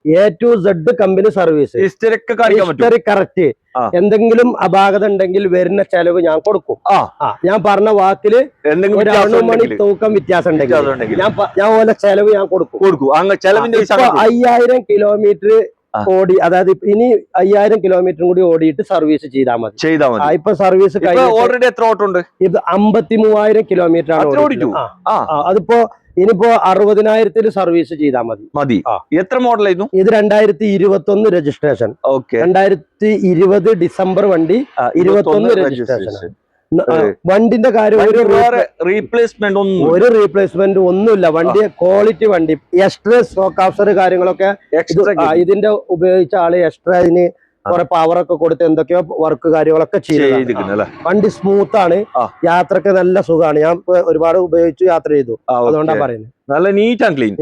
A to Z company service. History correct. എന്തെങ്കിലും അപാകത ഉണ്ടെങ്കിൽ വരുന്ന ചെലവ് ഞാൻ കൊടുക്കും. ഞാൻ പറഞ്ഞ വാക്കില് ഒരു അണുമണി തൂക്കം വ്യത്യാസം ഉണ്ടെങ്കിൽ ഞാൻ പോലെ ചെലവ് ഞാൻ കൊടുക്കും. 5000 കിലോമീറ്റർ ഓടി, അതായത് ഇനി 5000 കിലോമീറ്ററും കൂടി ഓടിയിട്ട് സർവീസ് ചെയ്താൽ മതി. ഇപ്പൊ സർവീസ് ഓൾറെഡി എത്ര ഓട്ടമുണ്ട്? ഇത് 53,000 കിലോമീറ്റർ ആണ്. അതിപ്പോ ഇനിയിപ്പോ 60,000 സർവീസ് ചെയ്താൽ മതി. എത്ര മോഡലായിരുന്നു ഇത്? 2021 രജിസ്ട്രേഷൻ. 2020 ഡിസംബർ വണ്ടി, 21 രജിസ്ട്രേഷൻ. വണ്ടിന്റെ കാര്യം ഒരു റീപ്ലേസ്മെന്റ് ഒന്നുമില്ല. വണ്ടി ക്വാളിറ്റി വണ്ടി. എക്സ്ട്രാ സ്റ്റോക്ക് ഓഫർ കാര്യങ്ങളൊക്കെ ഇതിന്റെ ഉപയോഗിച്ച ആള് എക്സ്ട്രാ ഇതിന് കുറെ പവറൊക്കെ കൊടുത്ത് എന്തൊക്കെയോ വർക്ക് കാര്യങ്ങളൊക്കെ ചെയ്തു. വണ്ടി സ്മൂത്ത് ആണ്, യാത്രക്ക് നല്ല സുഖമാണ്. ഞാൻ ഒരുപാട് ഉപയോഗിച്ചു യാത്ര ചെയ്തു, അതുകൊണ്ടാണ് പറയുന്നത്. നല്ല നീറ്റ് ആൻഡ് ക്ലീൻ.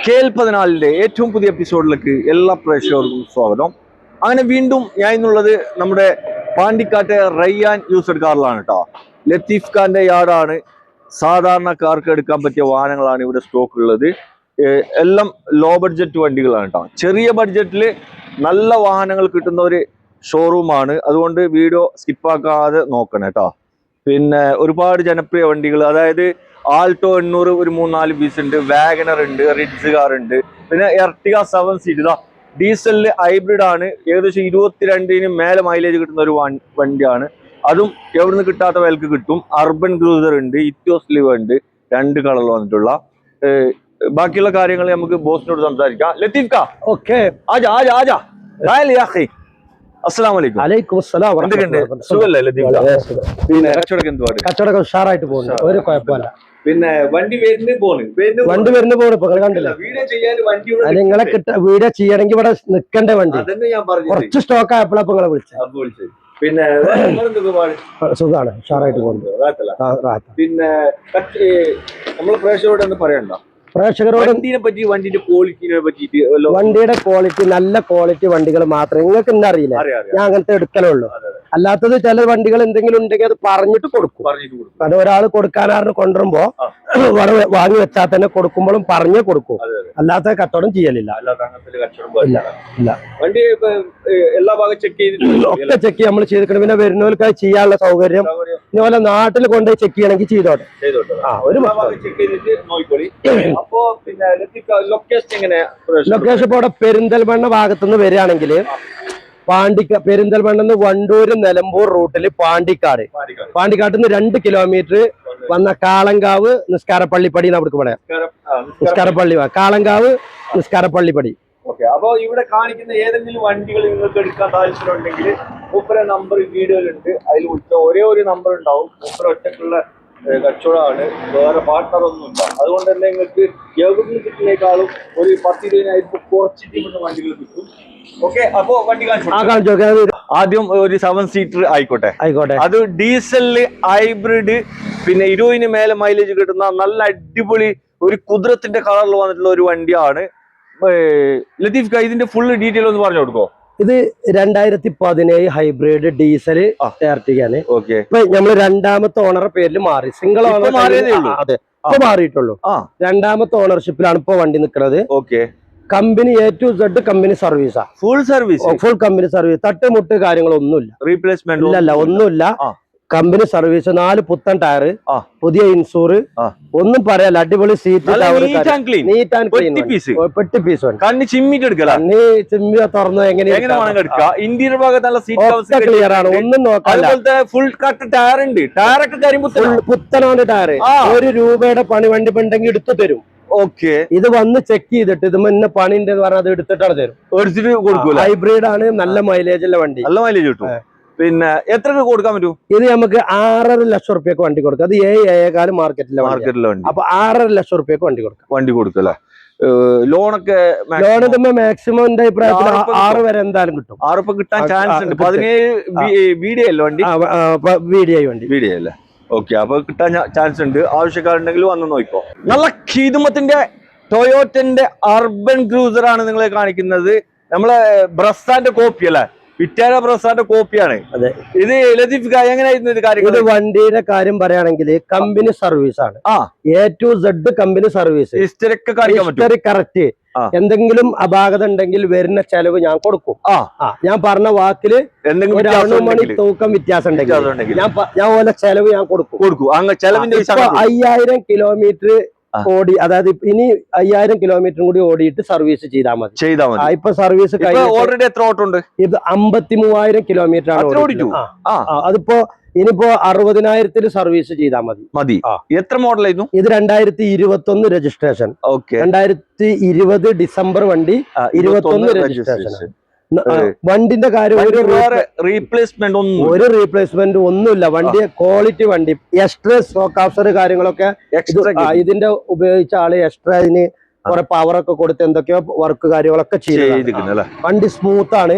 KL14 ഏറ്റവും പുതിയ എപ്പിസോഡിലേക്ക് എല്ലാ പ്രേക്ഷകർക്കും സ്വാഗതം. അങ്ങനെ വീണ്ടും ഞാൻ ഇന്നുള്ളത് നമ്മുടെ പാണ്ടിക്കാട്ടെ റയ്യാൻ യൂസ്ഡ് കാറിലാണ് കേട്ടോ. ലത്തീഫ് ഖാന്റെ യാർഡാണ്. സാധാരണക്കാർക്ക് എടുക്കാൻ പറ്റിയ വാഹനങ്ങളാണ് ഇവിടെ സ്റ്റോക്ക് ഉള്ളത്. എല്ലാം ലോ ബഡ്ജറ്റ് വണ്ടികളാണ് കേട്ടോ. ചെറിയ ബഡ്ജറ്റിൽ നല്ല വാഹനങ്ങൾ കിട്ടുന്ന ഒരു ഷോറൂമാണ്. അതുകൊണ്ട് വീഡിയോ സ്കിപ്പാക്കാതെ നോക്കണം കേട്ടോ. പിന്നെ ഒരുപാട് ജനപ്രിയ വണ്ടികൾ, അതായത് ആൾട്ടോ 800 ഒരു 3-4 പീസ് ഉണ്ട്, വാഗനർ ഉണ്ട്, റിഡ്സ് കാർ ഉണ്ട്, പിന്നെ എർട്ടിക 7 സീറ്റ് ഡീസലില് ഹൈബ്രിഡ് ആണ്. ഏകദേശം 22-ന് മേലെ മൈലേജ് കിട്ടുന്ന ഒരു വണ്ടിയാണ്. അതും എവിടുന്ന് കിട്ടാത്ത വിലക്ക് കിട്ടും. അർബൻ ക്രൂസർ ഉണ്ട്, ഇറ്റിയോസ് ലിവ ഉണ്ട്, 2 കളറിൽ വന്നിട്ടുള്ള. ബാക്കിയുള്ള കാര്യങ്ങൾ നമുക്ക് ബോസിനോട് സംസാരിക്കാം. ലത്തീഫ് കാ, ഓക്കെ, കച്ചവടം ഉഷാറായിട്ട് പോകുന്നു, ഒരു കുഴപ്പമില്ല. പിന്നെ വണ്ടി വരുന്ന പോണ് കണ്ടില്ല. നിങ്ങളെ വീഡിയോ ചെയ്യണമെങ്കിൽ ഇവിടെ നിക്കണ്ട വണ്ടി കുറച്ച് സ്റ്റോക്ക് ആയപ്പോഴാ നിങ്ങളെ വിളിച്ചത്. പിന്നെ സുഖാണ്, ഉഷാറായിട്ട് പോകുന്നു. പിന്നെ നമ്മള് പ്രേക്ഷകരോട് ഒന്ന് പറയണ്ട, പ്രേക്ഷകരോട് വണ്ടിന്റെ ക്വാളിറ്റിനെ പറ്റിയിട്ട്. വണ്ടിയുടെ ക്വാളിറ്റി നല്ല ക്വാളിറ്റി വണ്ടികൾ മാത്രമേ നിങ്ങൾക്ക് ഇന്ന അറിയില്ല. ഞാൻ അങ്ങനത്തെ എടുക്കലേ ഉള്ളൂ. അല്ലാത്തത് ചില വണ്ടികൾ എന്തെങ്കിലും ഉണ്ടെങ്കിൽ അത് പറഞ്ഞിട്ട് കൊടുക്കും. കാരണം ഒരാൾ കൊടുക്കാനാറിന് കൊണ്ടുവരുമ്പോ വാങ്ങി വെച്ചാൽ തന്നെ കൊടുക്കുമ്പോഴും പറഞ്ഞേ കൊടുക്കും. അല്ലാത്ത കച്ചവടം ചെയ്യലില്ല. ഒക്കെ ചെക്ക് നമ്മൾ ചെയ്തിട്ടുണ്ട്. പിന്നെ വരുന്നവർക്കായി ചെയ്യാനുള്ള സൗകര്യം ഇതുപോലെ നാട്ടിൽ കൊണ്ടുപോയി ചെക്ക് ചെയ്യണമെങ്കിൽ ചെയ്തോട്ടെ. ലൊക്കേഷൻ ഇപ്പൊ ഇവിടെ പെരിന്തൽമണ്ണ ഭാഗത്തുനിന്ന് വരികയാണെങ്കിൽ പെരിന്തൽമണ്ണ വണ്ടൂര് നിലമ്പൂർ റൂട്ടില് പാണ്ടിക്കാട്ടിൽ നിന്ന് 2 കിലോമീറ്റർ വന്ന കാളങ്കാവ് നിസ്കാരപ്പള്ളിപ്പടി അവിടെ പറയാം. നിസ്കാരപ്പള്ളി കാളങ്കാവ് നിസ്കാരപ്പള്ളിപ്പടി. അപ്പൊ ഇവിടെ കാണിക്കുന്ന ഏതെങ്കിലും വണ്ടികൾ നിങ്ങൾക്ക് എടുക്കാൻ താല്പര്യമുണ്ടെങ്കിൽ മൂപ്പര നമ്പർ വീഡിയോയിലുണ്ട്, അതിൽ വിളിച്ച ഒരേ ഒരു നമ്പർ ഉണ്ടാവും. മൂപ്പര ഒറ്റക്കുള്ള കച്ചവടമാണ്, വേറെ പാർട്ട്ണർ ഒന്നുമില്ല. അതുകൊണ്ട് തന്നെ നിങ്ങൾക്ക് എവിടുന്ന് കിട്ടുന്നേക്കാളും ഒരു 10-20,000 കുറച്ചിട്ട് ഇവിടുന്ന് വണ്ടികൾ കിട്ടും. ഓക്കെ, അപ്പൊ വണ്ടി ആദ്യം ഒരു 7 സീറ്റർ ആയിക്കോട്ടെ. അത് ഡീസലില് ഹൈബ്രിഡ്, പിന്നെ 20-ന് മേലെ മൈലേജ് കിട്ടുന്ന നല്ല അടിപൊളി ഒരു കുതിരത്തിന്റെ കളറിൽ വന്നിട്ടുള്ള ഒരു വണ്ടിയാണ്. ലത്തീഫ് ഖാ, ഇതിന്റെ ഫുൾ ഡീറ്റെയിൽ ഒന്ന് പറഞ്ഞു കൊടുക്കോ? ഇത് 2017 ഹൈബ്രിഡ് ഡീസൽ എർട്ടിഗയാണ്. ഇപ്പൊ നമ്മള് 2ാമത്തെ ഓണറുടെ പേരിൽ മാറി. സിംഗിൾ ഓണർ അതെ ഇപ്പൊ മാറിയിട്ടുള്ളൂ. 2ാമത്തെ ഓണർഷിപ്പിലാണ് ഇപ്പൊ വണ്ടി നിൽക്കുന്നത്. Company A to Z company സർവീസാ. Full company service. തട്ടുമുട്ട് കാര്യങ്ങളൊന്നുമില്ല, റീപ്ലേസ്മെന്റ് ഇല്ലല്ല, ഒന്നുമില്ല. കമ്പനി സർവീസ്, 4 പുത്തൻ ടയർ, പുതിയ ഇൻഷൂർ, ഒന്നും പറയാല്ല. അടിപൊളി സീറ്റ്, നീറ്റ് ആൻഡ് ക്ലീൻ, പെട്ടി പീസ് തുറന്നു ഇന്റീരിയർ ഭാഗത്തുള്ള സീറ്റ് ക്ലിയർ ആണ്, ഒന്നും നോക്കാല്ല. ഫുൾ കട്ട് ടയർ ഉണ്ട്, പുത്തനാണ് ടയർ. 1 രൂപയുടെ പണി വണ്ടി ഉണ്ടെങ്കിൽ എടുത്തു തരും. ഓക്കെ, ഇത് വന്ന് ചെക്ക് ചെയ്തിട്ട് ഇത് മുന്നേ പണി ഉണ്ട് എന്ന് പറഞ്ഞാൽ അത് എടുത്തിട്ടാണ് തരും. ഹൈബ്രിഡ് ആണ്, നല്ല മൈലേജ് ഉള്ള വണ്ടി, നല്ല മൈലേജ് കിട്ടും. പിന്നെ എത്ര കൊടുക്കാൻ പറ്റും? ഇത് നമുക്ക് 6.5 ലക്ഷം റുപ്യക്ക് വണ്ടി കൊടുക്കാം. അത് 7 മാർക്കറ്റിലെ വണ്ടി. അപ്പൊ 6.5 ലക്ഷം റുപ്യക്ക് വണ്ടി കൊടുക്കും അല്ലെ? ലോണൊക്കെ ലോൺ ഇതുമ്പോ മാക്സിമം എന്റെ അഭിപ്രായത്തിൽ 6 വരെ എന്തായാലും കിട്ടും. 6 കിട്ടാൻ ചാൻസ് ഉണ്ട്. 17 വീഡിയോ അല്ലേ? ഓക്കെ, അപ്പൊ കിട്ടാൻ ചാൻസ് ഉണ്ട്. ആവശ്യക്കാരുണ്ടെങ്കിൽ വന്ന് നോക്കിക്കോ. നല്ല ഖീദുമത്തിന്റെ ടൊയോറ്റന്റെ അർബൻ ക്രൂസർ ആണ് നിങ്ങളെ കാണിക്കുന്നത്. നമ്മളെ ബ്രസ്സാന്റെ കോപ്പി അല്ലെ? വിറ്റാര പ്രസാദ് കോപ്പിയാണ്. അതെ. ഇത് ലത്തീഫ് എങ്ങനെയായിരുന്നു ഇത് കാര്യങ്ങൾ? ഇത് വണ്ടിയുടെ കാര്യം പറയുകയാണെങ്കിൽ കമ്പനി സർവീസ് ആണ്. A to Z company service. ഹിസ്റ്ററിയൊക്കെ കാണിക്കാൻ പറ്റും. History correct. എന്തെങ്കിലും അപാകത ഉണ്ടെങ്കിൽ വരുന്ന ചെലവ് ഞാൻ കൊടുക്കും. ഞാൻ പറഞ്ഞ വാക്കില് ഒരു അണുമണി തൂക്കം വ്യത്യാസം ഉണ്ടെങ്കിൽ ഞാൻ ഓല ചെലവ് ഞാൻ കൊടുക്കും. 5000 കിലോമീറ്റർ ഓടി, അതായത് ഇനി 5000 കിലോമീറ്റർ കൂടി ഓടിയിട്ട് സർവീസ് ചെയ്താൽ മതി. ഇപ്പൊ സർവീസ് ഓൾറെഡി എത്ര ഓട്ടം ഉണ്ട്? ഇത് 53,000 കിലോമീറ്റർ ആണ്. അതിപ്പോ ഇനിയിപ്പോ 60,000 സർവീസ് ചെയ്താൽ മതി. എത്ര മോഡലായിരുന്നു ഇത്? 2021 രജിസ്ട്രേഷൻ. 2020 ഡിസംബർ വണ്ടി, 21 രജിസ്ട്രേഷൻ. വണ്ടിന്റെ കാര്യം ഒരു റീപ്ലേസ്മെന്റ് ഒന്നുമില്ല. വണ്ടി ക്വാളിറ്റി വണ്ടി. എക്സ്ട്രാ സ്റ്റോക്ക് ഓഫർ കാര്യങ്ങളൊക്കെ ഇതിന്റെ ഉപയോഗിച്ച ആള് എക്സ്ട്രാ ഇതിന് കുറെ പവറൊക്കെ കൊടുത്ത് എന്തൊക്കെയോ വർക്ക് കാര്യങ്ങളൊക്കെ ചെയ്തിരിക്കുന്നു. വണ്ടി സ്മൂത്ത് ആണ്,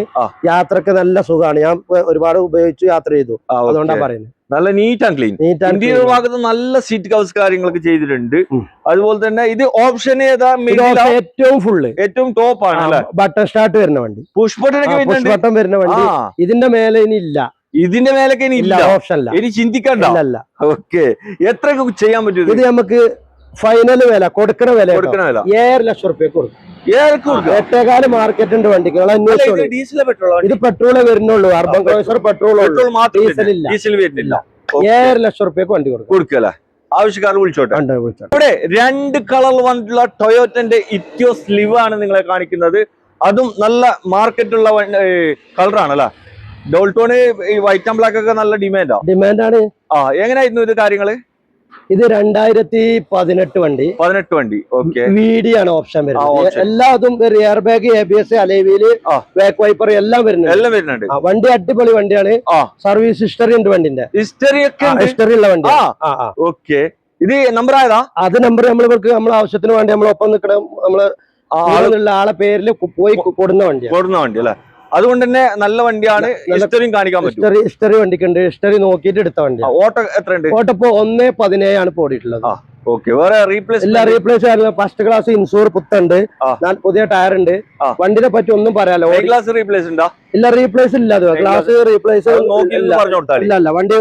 യാത്രക്ക് നല്ല സുഖമാണ്. ഞാൻ ഒരുപാട് ഉപയോഗിച്ച് യാത്ര ചെയ്തു, അതുകൊണ്ടാണ് പറയുന്നത്. നല്ല നീറ്റ് ആൻഡ് ക്ലീൻ. ഇന്റീരിയർ ഭാഗത്ത് നല്ല സീറ്റ് കവേഴ്സ് കാര്യങ്ങളൊക്കെ ചെയ്തിട്ടുണ്ട്. അതുപോലെ തന്നെ ഇത് ഓപ്ഷൻ ഏതാ? ഏറ്റവും ടോപ്പ് ആണ്. ബട്ടൺ സ്റ്റാർട്ട് വരുന്ന വണ്ടി, പുഷ് ബട്ടൺ വരുന്ന വണ്ടി. ഇതിന്റെ മേലെ ഇനി ഇല്ല. ഇതിന്റെ മേലൊക്കെ ഇനി ഇല്ല, ഓപ്ഷൻ ഇനി ചിന്തിക്കണ്ട. ഓക്കെ, എത്ര ചെയ്യാൻ പറ്റും ഇത്? നമുക്ക് ഫൈനൽ വില കൊടുക്കണ വില 7 ലക്ഷം റുപ്യ കൊടുക്കും. 8.4 മാർക്കറ്റ് ഉണ്ട് വണ്ടിക്ക്. ഇത് പെട്രോളേ വരുന്നുള്ളൂ. അർബൻ ക്രൂസർ പെട്രോൾ, ഡീസൽ വരുന്നില്ല. 7 ലക്ഷം റുപ്യക്ക് വണ്ടി കൊടുക്കല. ആവശ്യക്കാർ വിളിച്ചോട്ടെ. ഇവിടെ 2 കളർ വന്നിട്ടുള്ള ടൊയോറ്റന്റെ ഇറ്റിയോസ് ലിവ് ആണ് നിങ്ങളെ കാണിക്കുന്നത്. അതും നല്ല മാർക്കറ്റുള്ള കളറാണല്ലേ. ഡോൾട്ടോണ് വൈറ്റ് ആൻഡ് ബ്ലാക്ക് ഒക്കെ നല്ല ഡിമാൻഡാണ്. എങ്ങനെയായിരുന്നു ഇത് കാര്യങ്ങള്? ഇത് 2018 വണ്ടി. 18 വണ്ടി. ഓക്കെ, VD ആണ് ഓപ്ഷൻ വരുന്നത്. എല്ലാതും air bag, ABS, alloy, back wiper എല്ലാം വരുന്നുണ്ട്. വണ്ടി അടിപൊളി വണ്ടിയാണ്. സർവീസ് ഹിസ്റ്ററി ഉണ്ട് വണ്ടിന്റെ. ഹിസ്റ്ററി ഉള്ള വണ്ടി. ഓക്കെ, ഇത് നമ്പർ ആയതാ? അത് നമ്പർ നമ്മളെ ആവശ്യത്തിന് വേണ്ടി നമ്മളൊപ്പം നിൽക്കണം. നമ്മള് ആളെ പേരിൽ പോയി കൊടുന്ന വണ്ടി അല്ലെ. അതുകൊണ്ട് തന്നെ നല്ല വണ്ടിയാണ്. ഹിസ്റ്ററിയും കാണിക്കാൻ പറ്റും. ഹിസ്റ്ററി വണ്ടിക്കുണ്ട്. ഹിസ്റ്ററി നോക്കിയിട്ട് എടുത്ത വണ്ടി. ഓട്ടോ എത്ര ഉണ്ട്? ഓട്ടോ ഇപ്പൊ 1.17 ആണ് ഓടിയിട്ടുള്ളത്. വേറെ റീപ്ലേസ് ഫസ്റ്റ് ക്ലാസ് ഇൻഷൂർ പുത്തുണ്ട്. പുതിയ ടയർ ഉണ്ട്. വണ്ടിനെ പറ്റി ഒന്നും പറയാലോ. റീപ്ലേസ് ഉണ്ടോ? ഇല്ല, റീപ്ലേസ് ഇല്ല. ഗ്ലാസ് റീപ്ലേസ് ഇല്ല. വണ്ടി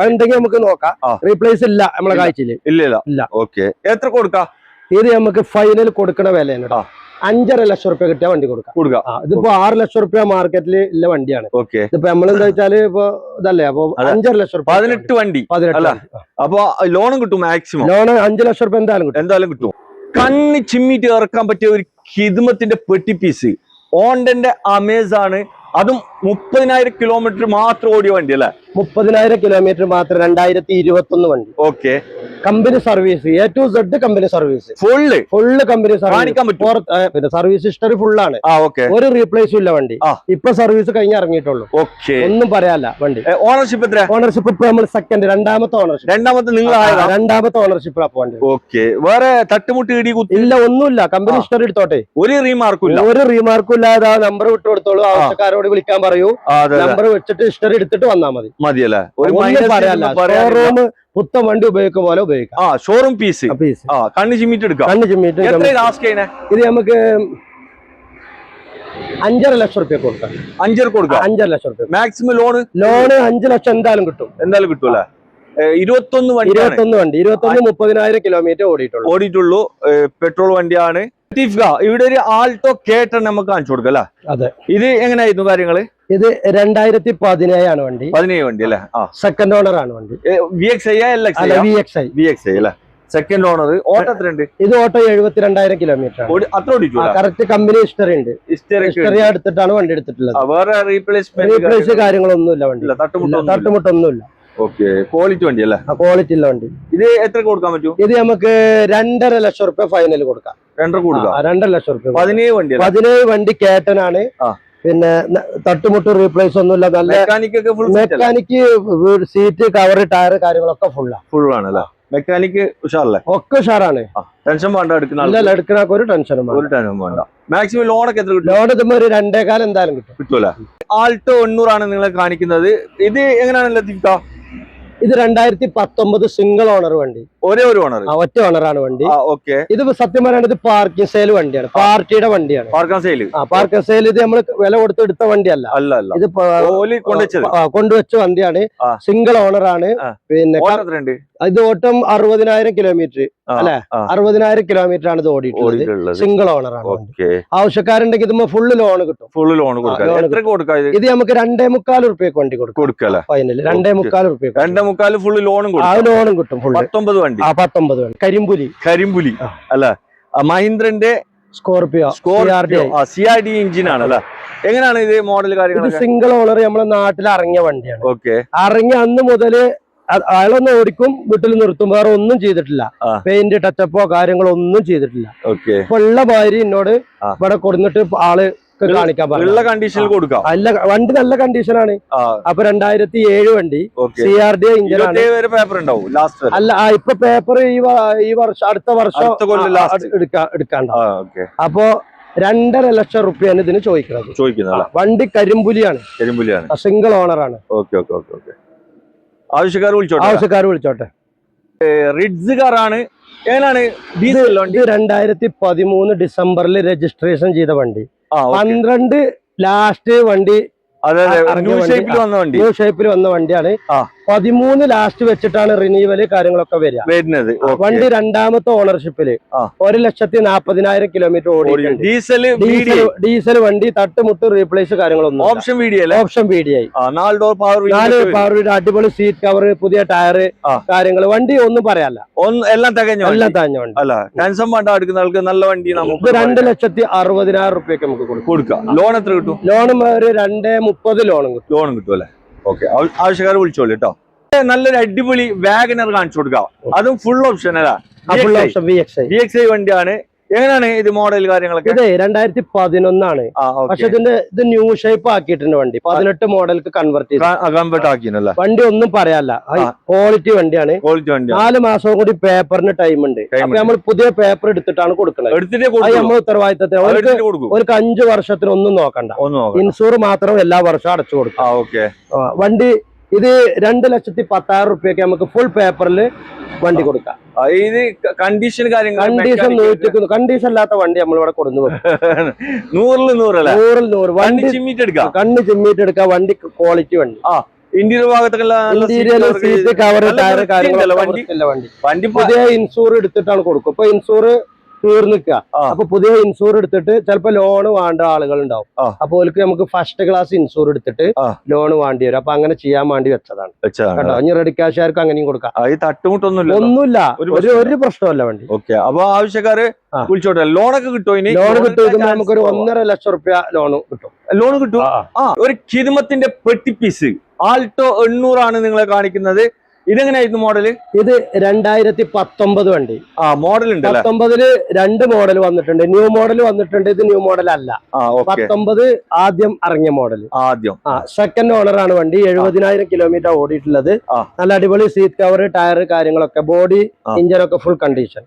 ഉണ്ടെങ്കിൽ നമുക്ക് നോക്കാം. റീപ്ലേസ് ഇല്ല നമ്മളെ കാഴ്ചയില്. ഇല്ല. ഓക്കെ, എത്ര കൊടുക്കാം? ഇത് നമുക്ക് ഫൈനൽ കൊടുക്കണ വിലയാണ്. 5.5 ലക്ഷം റുപ്യ കിട്ടിയ വണ്ടി കൊടുക്കാം. ഇതിപ്പോ 6 ലക്ഷം റുപ്യ മാർക്കറ്റിൽ ഉള്ള വണ്ടിയാണ്. ഇതിപ്പോ നമ്മളെന്താ വെച്ചാല് ഇപ്പൊ ഇതല്ലേ, അപ്പൊ 5.5 ലക്ഷം റുപ്യ 18 വണ്ടി. അപ്പൊ ലോണും കിട്ടും. മാക്സിമം ലോൺ 5 ലക്ഷം റുപ്യ എന്തായാലും കിട്ടും. കണ്ണ് ചിമ്മിട്ട് ഇറക്കാൻ പറ്റിയ ഒരു ഹിദ്മത്തിന്റെ പെട്ടി പീസ് ഓണ്ടന്റെ അമേസാണ്. അതും 30,000 കിലോമീറ്റർ മാത്രം ഓടിയ വണ്ടി അല്ലെ. 30,000 കിലോമീറ്റർ മാത്രം. 2021 വണ്ടി. Okay, company service. A to Z company service. Full company service. Service history ഫുള്ളാണ്. ഒരു റീപ്ലേസും ഇല്ല വണ്ടി. ഇപ്പൊ സർവീസ് കഴിഞ്ഞ് ഇറങ്ങിയിട്ടുള്ളൂ. ഒന്നും പറയാല്ല വണ്ടി. ഓണർഷിപ്പ് എത്ര? ഓണർഷിപ്പ് ഇപ്പൊ നമ്മൾ സെക്കൻഡ്, രണ്ടാമത്തെ ഓണർഷിപ്പ്. രണ്ടാമത്തെ ഓണർഷിപ്പ് വണ്ടി. ഓക്കെ, വേറെ തട്ടുമുട്ട് ഇല്ല, ഒന്നുമില്ല. കമ്പനി ഹിസ്റ്ററി എടുത്തോട്ടെ. ഒരു റീമാർക്കും ഇല്ലാതെ നമ്പർ വിട്ടു കൊടുത്തോളൂ. ആവശ്യക്കാരോട് വിളിക്കാൻ പറയൂ. നമ്പർ വെച്ചിട്ട് ഹിസ്റ്ററി എടുത്തിട്ട് വന്നാൽ മതിയല്ലേ. ഷോറൂം പുത്തൻ വണ്ടി ഉപയോഗിക്കും പോലെ ഉപയോഗിക്കാം. Showroom piece. കണ്ണ് ചിമ്മിട്ട് എടുക്കാം. ഇത് നമുക്ക് 5.5 ലക്ഷം റുപ്യ കൊടുക്കാം. 5.5 ലക്ഷം റുപ്യ മാക്സിമം. ലോണ് 5 ലക്ഷം എന്തായാലും കിട്ടും. കിട്ടൂല. 21 വണ്ടി. 30,000 കിലോമീറ്റർ ഓടിയിട്ടുള്ളൂ. പെട്രോൾ വണ്ടിയാണ്. ഇവിടെ ഒരു ആൾട്ടോ കേട്ടൺ നമുക്ക് കാണിച്ചു കൊടുക്കാം അല്ലെ. അതെ. ഇത് എങ്ങനെയായിരുന്നു കാര്യങ്ങള്? ഇത് 2017 ആണ് വണ്ടി. 17 വണ്ടി അല്ലെ. സെക്കൻഡ് ഓണർ ആണ് വണ്ടി. VXI അല്ലെ. Second owner. ഓട്ടോ എത്ര ഉണ്ട്? ഇത് ഓട്ടോ 72,000 കിലോമീറ്റർ. അത്ര ഓടിച്ചു. കറക്റ്റ് കമ്പനി ഹിസ്റ്ററി ഉണ്ട്. ഹിസ്റ്ററി എടുത്തിട്ടാണ് വണ്ടി എടുത്തിട്ടുള്ളത്. വേറെ റീപ്ലേസ് കാര്യങ്ങളൊന്നുമില്ല വണ്ടി. തട്ടുമുട്ടൊന്നുമില്ല. ഓക്കെ, ക്വാളിറ്റി വണ്ടി അല്ലേ. ക്വാളിറ്റി ഉള്ള വണ്ടി. ഇത് എത്ര കൊടുക്കാൻ പറ്റും? ഇത് നമുക്ക് 2.5 ലക്ഷം റുപ്യ ഫൈനൽ കൊടുക്കാം. 2.5 ലക്ഷം റുപ്യ. 17 വണ്ടി കേട്ടനാണ്. പിന്നെ തട്ടുമുട്ട് റീപ്ലേസ് ഒന്നുമില്ല. നല്ല മെക്കാനിക്ക് സീറ്റ് കവർ ടയർ കാര്യങ്ങളൊക്കെ ഫുള്ളാണ്. മെക്കാനിക്ക് ഉഷാറല്ലേ? ഒക്കെ ഉഷാറാണ്. ടെൻഷൻ വേണ്ട. എടുക്കണ ഒരു ടെൻഷനും വേണ്ട. മാക്സിമം ലോണൊക്കെ എത്ര കിട്ടും? ലോൺ ഇതുമ്പോ ഒരു 2.25 എന്തായാലും കിട്ടൂല. ആൾട്ടോ 800 ആണ് നിങ്ങളെ കാണിക്കുന്നത്. ഇത് എങ്ങനെയാണ് ലത്തീഫ? ഇത് 2019 സിംഗിൾ ഓണർ വണ്ടി. ഒരേ ഒരു ഓണർ, ഒറ്റ ഓണറാണ് വണ്ടി. ഓക്കെ. ഇത് സത്യം പറയാൻ ഇത് പാർക്കിംഗ് സെയിൽ വണ്ടിയാണ്, പാർട്ടിയുടെ വണ്ടിയാണ്. പാർക്കിംഗ് സെയിൽ ഇത് നമ്മൾ വില കൊടുത്ത് എടുത്ത വണ്ടിയല്ല, ഇത് കൊണ്ടുവച്ച വണ്ടിയാണ്. സിംഗിൾ ഓണറാണ്. പിന്നെ ഇത് ഓട്ടം 60,000 കിലോമീറ്റർ അല്ലെ, 60,000 കിലോമീറ്റർ ആണ് ഇത് ഓടിയിട്ടുള്ളത്. സിംഗിൾ ഓണറാണ്. ആവശ്യക്കാരുണ്ടെങ്കിൽ ഇത് ഫുള്ള് ലോൺ കിട്ടും. ഇത് നമുക്ക് 2.25 റുപ്യക്ക് വണ്ടി കൊടുക്കാം. ഫൈനൽ 2.25 റുപ്യക്ക് 2.25 ഫുള്ള് ലോണും കിട്ടും. 19 വണ്ടി. കരിമ്പുലി അല്ല, മഹീന്ദ്രന്റെ സ്കോർപിയോ CRD എഞ്ചിൻ ആണ് അല്ലെ. എങ്ങനെയാണ് ഇത് മോഡൽ കാര്യങ്ങൾ? സിംഗിൾ ഓണർ നമ്മുടെ നാട്ടിൽ ഇറങ്ങിയ വണ്ടിയാണ്. ഇറങ്ങിയ അന്ന് മുതല് അയാളൊന്ന് ഓടിക്കും, വീട്ടിൽ നിർത്തും, വേറെ ഒന്നും ചെയ്തിട്ടില്ല. പെയിന്റ് ടച്ചപ്പോ കാര്യങ്ങളോ ഒന്നും ചെയ്തിട്ടില്ല. ഇപ്പൊ ഉള്ള ഭാര്യ എന്നോട് ഇവിടെ കൊടുത്തിട്ട് ആള് കാണിക്കാൻ പറഞ്ഞു. കണ്ടീഷനിൽ കൊടുക്കാം. വണ്ടി നല്ല കണ്ടീഷനാണ്. അപ്പൊ 2007 വണ്ടി, CRD എഞ്ചിനാണ്. അല്ല, ഇപ്പൊ പേപ്പർ ഈ വർഷം അടുത്ത വർഷം എടുക്കാണ്ടാവും. അപ്പൊ 2.5 ലക്ഷം റുപ്യാണ് ഇതിന് ചോദിക്കുന്നത്. വണ്ടി കരിമ്പുലിയാണ്, സിംഗിൾ ഓണറാണ്. ആവശ്യക്കാർ വിളിച്ചോട്ടെ. റിഡ്സ് കാറാണ്. ഏതാണ്? 2013 ഡിസംബറിൽ രജിസ്ട്രേഷൻ ചെയ്ത വണ്ടി. 12 ലാസ്റ്റ് വണ്ടി ന്യൂ ഷേപ്പിൽ വന്ന വണ്ടിയാണ്. 13 ലാസ്റ്റ് വെച്ചിട്ടാണ് റിന്യൂവല് കാര്യങ്ങളൊക്കെ വരുന്നത്. വണ്ടി രണ്ടാമത്തെ ഓണർഷിപ്പില് 1,40,000 കിലോമീറ്റർ ഓടി. ഡീസൽ വണ്ടി, തട്ടുമുട്ട് റീപ്ലേസ് കാര്യങ്ങളൊന്നും. ഓപ്ഷൻ VDI 4 പവർ വീട്, അടിപൊളി സീറ്റ് കവർ, പുതിയ ടയർ കാര്യങ്ങൾ. വണ്ടി ഒന്നും പറയാല്ല, എല്ലാം തികഞ്ഞ വണ്ടി. നല്ല വണ്ടി. നമുക്ക് 2,60,000 റുപ്യക്ക് നമുക്ക് കൊടുക്കാം. ലോൺ എത്ര കിട്ടും? ലോണും ഒരു 2.30 ലോൺ കിട്ടും അല്ലെ. ഓക്കെ. ആവശ്യക്കാർ വിളിച്ചോളൂ കേട്ടോ. നല്ലൊരു അടിപൊളി വാഗനർ കാണിച്ചു കൊടുക്കാം. അതും ഫുൾ ഓപ്ഷൻ അല്ല, VXI വണ്ടിയാണ്. എങ്ങനെയാണ് ഇത് മോഡൽ കാര്യങ്ങളൊക്കെ? ഇത് 2011 പക്ഷെ ഇത് ന്യൂ ഷേപ്പ് ആക്കിയിട്ടുണ്ട് വണ്ടി. 18 മോഡലിക്ക് കൺവേർട്ട് ആക്കിയല്ല. വണ്ടി ഒന്നും പറയാല്ല, ക്വാളിറ്റി വണ്ടിയാണ്. 4 മാസം കൂടി പേപ്പറിന് ടൈം ഉണ്ട്. അപ്പൊ നമ്മൾ പുതിയ പേപ്പർ എടുത്തിട്ടാണ് കൊടുക്കുന്നത്. നമ്മൾ ഉത്തരവാദിത്തത്തിന് ഒരു 5 വർഷത്തിന് ഒന്നും നോക്കണ്ട. ഇൻഷൂർ മാത്രം എല്ലാ വർഷവും അടച്ചു കൊടുക്കാം. വണ്ടി ഇത് 2,10,000 റുപ്യക്ക് നമുക്ക് ഫുൾ പേപ്പറിൽ വണ്ടി കൊടുക്കാം. ഇത് കണ്ടീഷൻ കണ്ടീഷൻ ഇല്ലാത്ത വണ്ടി നമ്മൾ ഇവിടെ കൊടുന്നു. 100 വണ്ടി കണ്ണ് ചിമ്മിട്ട് എടുക്കാം. വണ്ടി ക്വാളിറ്റി വണ്ടി. Interior interior seat cover tyre വണ്ടി പുതിയ ഇൻഷൂർ എടുത്തിട്ടാണ് കൊടുക്കും. ഇപ്പൊ ഇൻഷൂർ തീർന്നിക്കുക. അപ്പൊ പുതിയ ഇൻഷൂർ എടുത്തിട്ട് ചിലപ്പോ ലോൺ വേണ്ട ആളുകൾ ഉണ്ടാവും. അപ്പൊ ഓർക്ക് നമുക്ക് ഫസ്റ്റ് ക്ലാസ് ഇൻഷൂർ എടുത്തിട്ട് ലോൺ വേണ്ടി വരും. അപ്പൊ അങ്ങനെ ചെയ്യാൻ വേണ്ടി വെച്ചതാണ് കേട്ടോ. ഇനി റെഡി ക്യാഷുകാർക്ക് അങ്ങനെയും കൊടുക്കാം. ഒന്നുമില്ല, ഒരു പ്രശ്നമല്ല വണ്ടി. അപ്പൊ ആവശ്യക്കാര് വിളിച്ചോട്ടെ. ലോണൊക്കെ കിട്ടുമോ? ലോൺ കിട്ടും. നമുക്കൊരു 1.5 ലക്ഷം റുപ്യ ലോൺ കിട്ടും. ഒരു ഖിദ്മത്തിന്റെ പെട്ടി പീസ് ആൾട്ടോ 800 ആണ് നിങ്ങളെ കാണിക്കുന്നത്. ഇതെങ്ങനെയായിരുന്നു മോഡല്? ഇത് 2019 വണ്ടി. മോഡൽ ഉണ്ട്. 19 2 മോഡൽ വന്നിട്ടുണ്ട്. ന്യൂ മോഡൽ വന്നിട്ടുണ്ട്. ഇത് ന്യൂ മോഡൽ അല്ല. 19 ആദ്യം ഇറങ്ങിയ മോഡൽ. സെക്കൻഡ് ഓണർ ആണ് വണ്ടി. 70,000 കിലോമീറ്റർ ഓടിയിട്ടുള്ളത്. നല്ല അടിപൊളി സീറ്റ് കവർ, ടയർ കാര്യങ്ങളൊക്കെ, ബോഡി ഇഞ്ചനൊക്കെ ഫുൾ കണ്ടീഷൻ.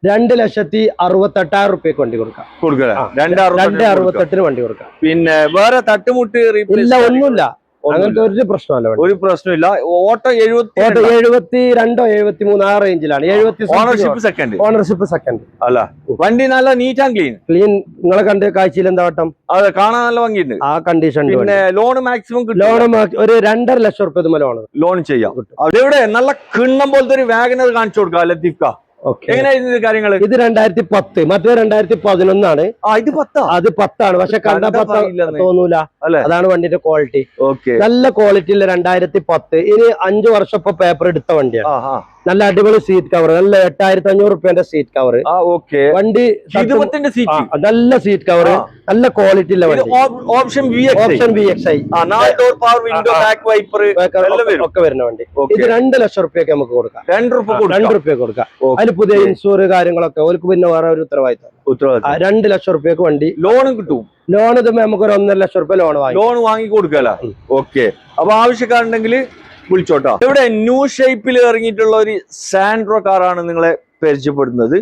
2,68,000 റുപ്യക്ക് വണ്ടി കൊടുക്കാം. 2,68 വണ്ടി കൊടുക്കാം. പിന്നെ വേറെ തട്ടുമുട്ട് ഇല്ല, ഒന്നുമില്ല. അങ്ങനത്തെ ഒരു പ്രശ്നമല്ല. ഒരു പ്രശ്നമില്ല. ഓട്ടോ 72 73 ആ റേഞ്ചിലാണ്. ഓണർഷിപ്പ് സെക്കൻഡ് അല്ല. വണ്ടി നല്ല നീറ്റ് ആൻഡ് ക്ലീൻ. നിങ്ങളെ കണ്ട് കാഴ്ചയിൽ എന്താ വട്ടം? അതെ, കാണാൻ നല്ല ഭംഗിയുണ്ട്. ആ കണ്ടീഷൻ. പിന്നെ ലോൺ മാക്സിമം ലോൺ ഒരു 2.5 ലക്ഷം റുപ്യ ലോൺ ചെയ്യാം. അതെവിടെ നല്ല കിണ്ണം പോലത്തെ ഒരു വാഗനർ കാണിച്ചു കൊടുക്കാം ലത്തീഫ്ക. എങ്ങനെയായിരുന്നു കാര്യങ്ങൾ? ഇത് 2010, മറ്റേ 2011 ആണ്. ഇത് 10 അത് 10 ആണ്. പക്ഷെ കണ്ട 10 തോന്നൂല. അതാണ് വണ്ടിന്റെ ക്വാളിറ്റി. നല്ല ക്വാളിറ്റി ഉള്ള 2010. ഇനി 5 വർഷം ഇപ്പൊ പേപ്പർ എടുത്ത വണ്ടിയാണ്. നല്ല അടിപൊളി സീറ്റ് കവർ, നല്ല 8,500 റുപ്യന്റെ സീറ്റ് കവർ. വണ്ടി നല്ല സീറ്റ് കവർ, നല്ല ക്വാളിറ്റി ഉള്ള വണ്ടി. ഓപ്ഷൻ VXI ഒക്കെ വരുന്ന വണ്ടി. ഇത് 2 ലക്ഷം റുപ്യക്ക് നമുക്ക് കൊടുക്കാം. 2 റുപ്യ കൊടുക്കാം. അതിന് പുതിയ ഇൻഷൂർ കാര്യങ്ങളൊക്കെ ഓർക്ക് പിന്നെ വേറെ ഒരു ഉത്തരവാദിത്തം. 2 ലക്ഷം റുപ്യക്ക് വണ്ടി ലോണും കിട്ടും. ലോൺ ഇത് നമുക്ക് ഒരു 1.5 ലക്ഷം റുപ്യ ലോൺ വാങ്ങി കൊടുക്കല. അപ്പൊ ആവശ്യക്കാരുണ്ടെങ്കിൽ വിളിച്ചോട്ടോ. ഇവിടെ ന്യൂ ഷേപ്പിൽ ഇറങ്ങിയിട്ടുള്ള ഒരു സാൻഡ്രോ കാറാണ് നിങ്ങളെ പരിചയപ്പെടുന്നത്.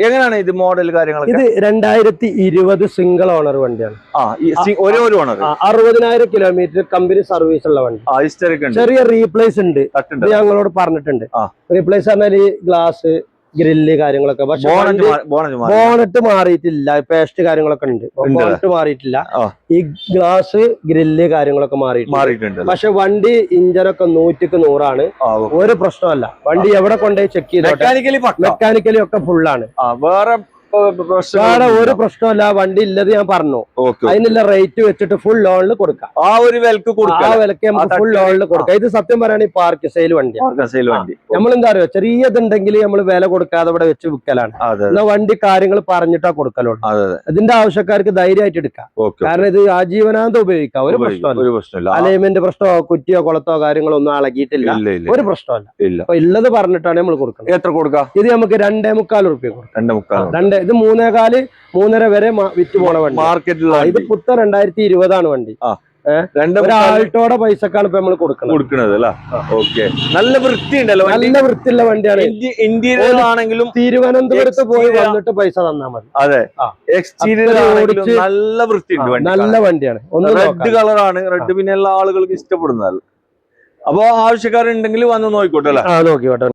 എങ്ങനെയാണ് ഇത് മോഡൽ കാര്യങ്ങളൊക്കെ? ഇത് 2020 സിംഗിൾ ഓണർ വണ്ടിയാണ്. ഒരേ ഒരു ഓണർ, 60,000 കിലോമീറ്റർ കമ്പനി സർവീസ് ഉള്ള വണ്ടി. ചെറിയ റീപ്ലേസ് ഉണ്ട്, ഞങ്ങളോട് പറഞ്ഞിട്ടുണ്ട്. റീപ്ലേസ് പറഞ്ഞാൽ ഈ ഗ്ലാസ്, ഗ്രില്ല് കാര്യങ്ങളൊക്കെ. പക്ഷെ ബോണറ്റ് മാറിയിട്ടില്ല, പേസ്റ്റ് കാര്യങ്ങളൊക്കെ ഉണ്ട്. ബോണറ്റ് മാറിയിട്ടില്ല, ഈ ഗ്ലാസ്, ഗ്രില്ല് കാര്യങ്ങളൊക്കെ മാറിയിട്ടുണ്ട്. പക്ഷെ വണ്ടി ഇഞ്ചനൊക്കെ 100ക്ക് 100ആണ്. ഒരു പ്രശ്നമല്ല. വണ്ടി എവിടെ കൊണ്ടുപോയി ചെക്ക് ചെയ്ത് മെക്കാനിക്കലി ഒക്കെ ഫുള്ളാണ്. ഒരു പ്രശ്നമല്ല. വണ്ടി ഇല്ലത് ഞാൻ പറഞ്ഞു. അതിനുള്ള റേറ്റ് വെച്ചിട്ട് ഫുൾ ലോണിൽ കൊടുക്കാം. ആ ഒരു വിലക്ക് നമുക്ക് ഫുൾ ലോണിൽ കൊടുക്കാം. ഇത് സത്യം പറയുകയാണെങ്കിൽ പാർക്ക് സെയിൽ വണ്ടി. നമ്മളെന്താ പറയുക, ചെറിയതുണ്ടെങ്കിൽ നമ്മൾ വില കൊടുക്കാതെ ഇവിടെ വെച്ച് വിൽക്കലാണ്. എന്നാ വണ്ടി കാര്യങ്ങൾ പറഞ്ഞിട്ടാ കൊടുക്കലുള്ളൂ. ഇതിന്റെ ആവശ്യക്കാർക്ക് ധൈര്യമായിട്ട് എടുക്കാം. കാരണം ഇത് ആജീവനാന്തം ഉപയോഗിക്കാം. ഒരു പ്രശ്നമല്ല. അലൈൻമെന്റ് പ്രശ്നമോ കുറ്റിയോ കുളത്തോ കാര്യങ്ങളോ ഒന്നും അളകിയിട്ടില്ല. ഒരു പ്രശ്നമല്ല. അപ്പൊ ഉള്ളത് പറഞ്ഞിട്ടാണ് നമ്മൾ കൊടുക്കുന്നത്. എത്ര കൊടുക്കാം? ഇത് നമുക്ക് 2.25 റുപ്യ കൊടുക്കാം. ഇത് 3.25 3.5 വരെ വിറ്റ് പോണ വണ്ടി മാർക്കറ്റിൽ. ഇത് പുത്ത 2020 വണ്ടി. ആൾട്ടോടെ പൈസക്കാണ് ഇപ്പൊ നമ്മൾ കൊടുക്കുന്നത്. നല്ല വൃത്തിയുണ്ടല്ലോ, നല്ല വൃത്തിയുള്ള വണ്ടിയാണ്. ഇന്റീരിയർ ആണെങ്കിലും തിരുവനന്തപുരത്ത് പോയി വന്നിട്ട് പൈസ തന്നാൽ മതി. അതെ, എക്സ്റ്റീരിയർ നല്ല വൃത്തിയുണ്ട്. നല്ല വണ്ടിയാണ്. റെഡ് കളറാണ്. റെഡ് പിന്നെ എല്ലാ ആളുകൾക്ക് ഇഷ്ടപ്പെടുന്നത്. അപ്പൊ ആവശ്യക്കാരുണ്ടെങ്കിൽ വന്ന് നോക്കിക്കോട്ടെ അല്ലെ? നോക്കിക്കോട്ടെ.